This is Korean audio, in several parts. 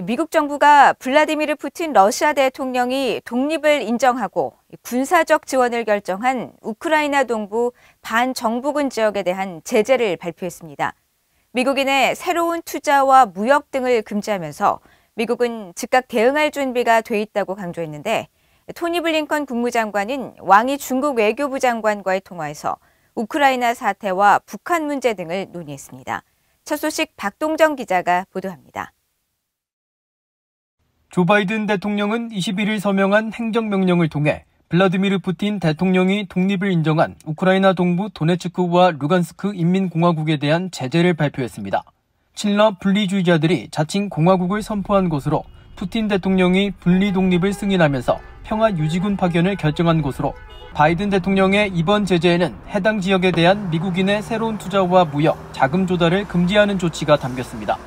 미국 정부가 블라디미르 푸틴 러시아 대통령이 독립을 인정하고 군사적 지원을 결정한 우크라이나 동부 반정부군 지역에 대한 제재를 발표했습니다. 미국인의 새로운 투자와 무역 등을 금지하면서 미국은 즉각 대응할 준비가 돼 있다고 강조했는데 토니 블링컨 국무장관은 왕이 중국 외교부 장관과의 통화에서 우크라이나 사태와 북한 문제 등을 논의했습니다. 첫 소식 박동정 기자가 보도합니다. 조 바이든 대통령은 21일 서명한 행정명령을 통해 블라디미르 푸틴 대통령이 독립을 인정한 우크라이나 동부 도네츠크와 루간스크 인민공화국에 대한 제재를 발표했습니다. 친러 분리주의자들이 자칭 공화국을 선포한 것으로 푸틴 대통령이 분리 독립을 승인하면서 평화유지군 파견을 결정한 것으로 바이든 대통령의 이번 제재에는 해당 지역에 대한 미국인의 새로운 투자와 무역, 자금 조달을 금지하는 조치가 담겼습니다.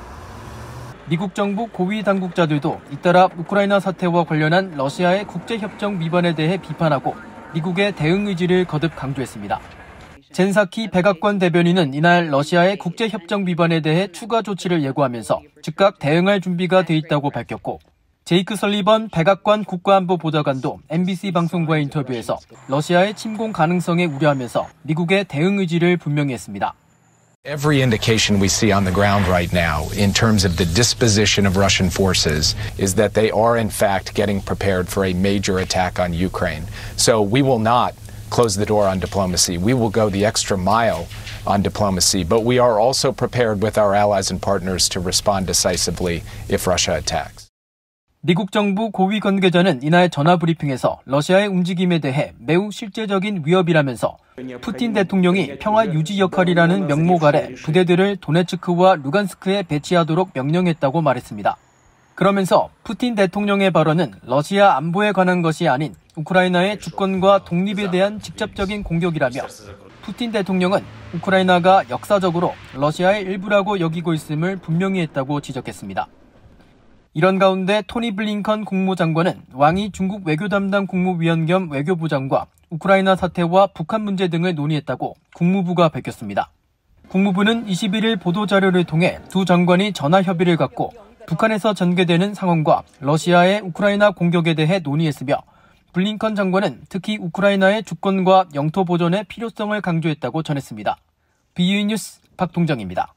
미국 정부 고위 당국자들도 잇따라 우크라이나 사태와 관련한 러시아의 국제협정 위반에 대해 비판하고 미국의 대응 의지를 거듭 강조했습니다. 젠사키 백악관 대변인은 이날 러시아의 국제협정 위반에 대해 추가 조치를 예고하면서 즉각 대응할 준비가 돼 있다고 밝혔고 제이크 설리번 백악관 국가안보보좌관도 MBC 방송과의 인터뷰에서 러시아의 침공 가능성에 우려하면서 미국의 대응 의지를 분명히 했습니다. Every indication we see on the ground right now in terms of the disposition of Russian forces is that they are in fact getting prepared for a major attack on Ukraine. So we will not close the door on diplomacy. We will go the extra mile on diplomacy, but we are also prepared with our allies and partners to respond decisively if Russia attacks. 미국 정부 고위 관계자는 이날 전화 브리핑에서 러시아의 움직임에 대해 매우 실제적인 위협이라면서 푸틴 대통령이 평화 유지 역할이라는 명목 아래 부대들을 도네츠크와 루간스크에 배치하도록 명령했다고 말했습니다. 그러면서 푸틴 대통령의 발언은 러시아 안보에 관한 것이 아닌 우크라이나의 주권과 독립에 대한 직접적인 공격이라며 푸틴 대통령은 우크라이나가 역사적으로 러시아의 일부라고 여기고 있음을 분명히 했다고 지적했습니다. 이런 가운데 토니 블링컨 국무장관은 왕이 중국 외교 담당 국무위원 겸 외교부장과 우크라이나 사태와 북한 문제 등을 논의했다고 국무부가 밝혔습니다. 국무부는 21일 보도자료를 통해 두 장관이 전화 협의를 갖고 북한에서 전개되는 상황과 러시아의 우크라이나 공격에 대해 논의했으며 블링컨 장관은 특히 우크라이나의 주권과 영토 보존의 필요성을 강조했다고 전했습니다. BUE 뉴스 박동정입니다.